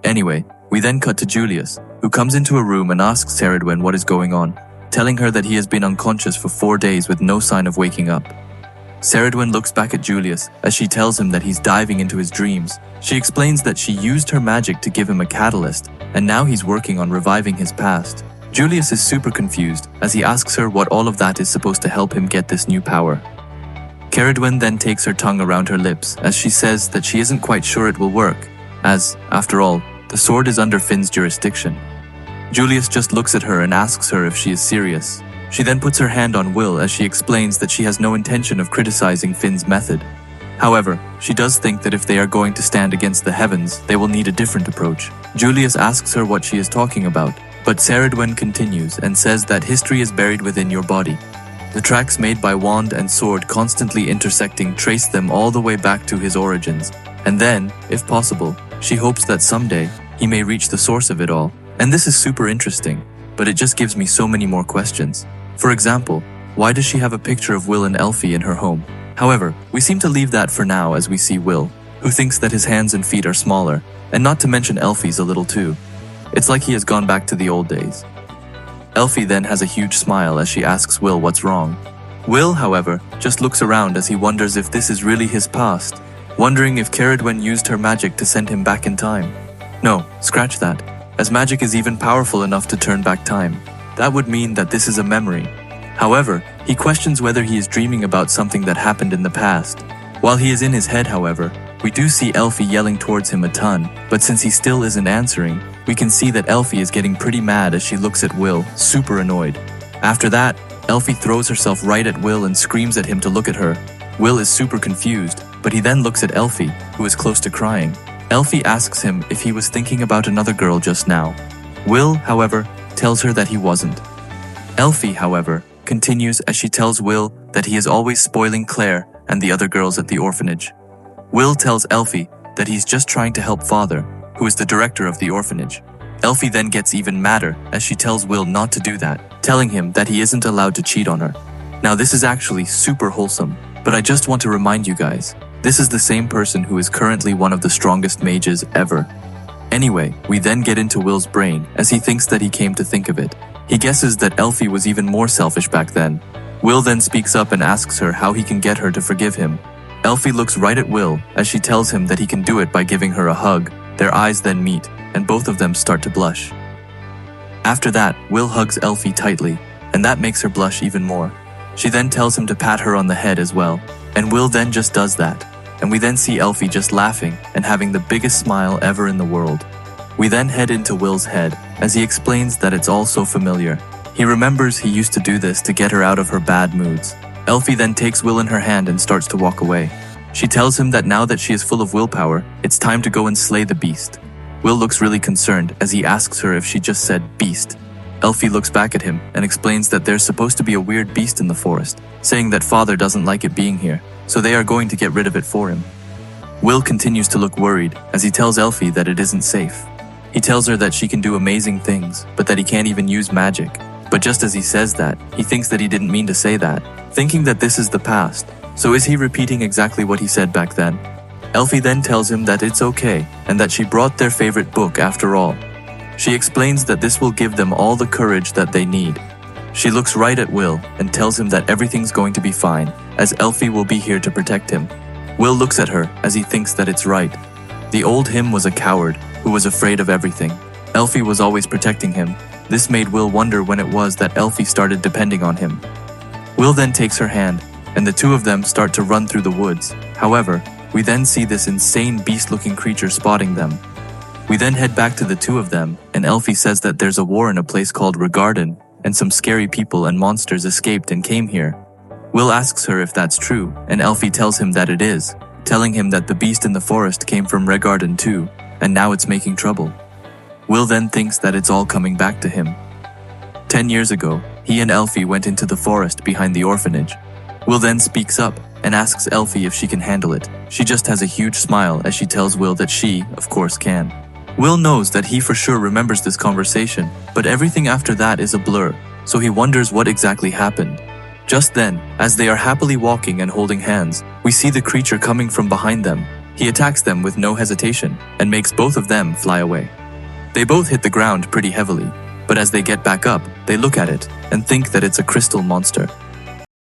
Anyway, we then cut to Julius, who comes into a room and asks Ceridwen what is going on, telling her that he has been unconscious for 4 days with no sign of waking up. Ceridwen looks back at Julius as she tells him that he's diving into his dreams. She explains that she used her magic to give him a catalyst, and now he's working on reviving his past. Julius is super confused as he asks her what all of that is supposed to help him get this new power. Ceridwen then takes her tongue around her lips as she says that she isn't quite sure it will work, as, after all, the sword is under Finn's jurisdiction. Julius just looks at her and asks her if she is serious. She then puts her hand on Will as she explains that she has no intention of criticizing Finn's method. However, she does think that if they are going to stand against the heavens, they will need a different approach. Julius asks her what she is talking about, but Ceridwen continues and says that history is buried within your body. The tracks made by wand and sword constantly intersecting trace them all the way back to his origins, and then, if possible, she hopes that someday he may reach the source of it all. And this is super interesting, but it just gives me so many more questions. For example, why does she have a picture of Will and Elfie in her home? However, we seem to leave that for now as we see Will, who thinks that his hands and feet are smaller, and not to mention Elfie's a little too. It's like he has gone back to the old days. Elfie then has a huge smile as she asks Will what's wrong. Will, however, just looks around as he wonders if this is really his past, wondering if Ceridwen used her magic to send him back in time. No, scratch that, as magic is even powerful enough to turn back time. That would mean that this is a memory. However, he questions whether he is dreaming about something that happened in the past. While he is in his head, however, we do see Elfie yelling towards him a ton, but since he still isn't answering, we can see that Elfie is getting pretty mad as she looks at Will, super annoyed. After that, Elfie throws herself right at Will and screams at him to look at her. Will is super confused, but he then looks at Elfie, who is close to crying. Elfie asks him if he was thinking about another girl just now. Will, however, tells her that he wasn't. Elfie, however, continues as she tells Will that he is always spoiling Claire and the other girls at the orphanage. Will tells Elfie that he's just trying to help Father, who is the director of the orphanage. Elfie then gets even madder as she tells Will not to do that, telling him that he isn't allowed to cheat on her. Now this is actually super wholesome, but I just want to remind you guys, this is the same person who is currently one of the strongest mages ever. Anyway, we then get into Will's brain as he thinks that he came to think of it. He guesses that Elfie was even more selfish back then. Will then speaks up and asks her how he can get her to forgive him. Elfie looks right at Will as she tells him that he can do it by giving her a hug. Their eyes then meet, and both of them start to blush. After that, Will hugs Elfie tightly, and that makes her blush even more. She then tells him to pat her on the head as well, and Will then just does that. And we then see Elfie just laughing and having the biggest smile ever in the world. We then head into Will's head as he explains that it's all so familiar. He remembers he used to do this to get her out of her bad moods. Elfie then takes Will in her hand and starts to walk away. She tells him that now that she is full of willpower, it's time to go and slay the beast. Will looks really concerned as he asks her if she just said beast. Elfie looks back at him and explains that there's supposed to be a weird beast in the forest, saying that Father doesn't like it being here, so they are going to get rid of it for him. Will continues to look worried as he tells Elfie that it isn't safe. He tells her that she can do amazing things, but that he can't even use magic. But just as he says that, he thinks that he didn't mean to say that, thinking that this is the past. So is he repeating exactly what he said back then? Elfie then tells him that it's okay, and that she brought their favorite book after all. She explains that this will give them all the courage that they need. She looks right at Will and tells him that everything's going to be fine, as Elfie will be here to protect him. Will looks at her as he thinks that it's right. The old him was a coward who was afraid of everything. Elfie was always protecting him. This made Will wonder when it was that Elfie started depending on him. Will then takes her hand, and the two of them start to run through the woods. However, we then see this insane beast-looking creature spotting them. We then head back to the two of them, and Elfie says that there's a war in a place called Regarden, and some scary people and monsters escaped and came here. Will asks her if that's true, and Elfie tells him that it is, telling him that the beast in the forest came from Regarden too, and now it's making trouble. Will then thinks that it's all coming back to him. 10 years ago, he and Elfie went into the forest behind the orphanage. Will then speaks up and asks Elfie if she can handle it. She just has a huge smile as she tells Will that she, of course, can. Will knows that he for sure remembers this conversation, but everything after that is a blur, so he wonders what exactly happened. Just then, as they are happily walking and holding hands, we see the creature coming from behind them. He attacks them with no hesitation and makes both of them fly away. They both hit the ground pretty heavily, but as they get back up, they look at it and think that it's a crystal monster.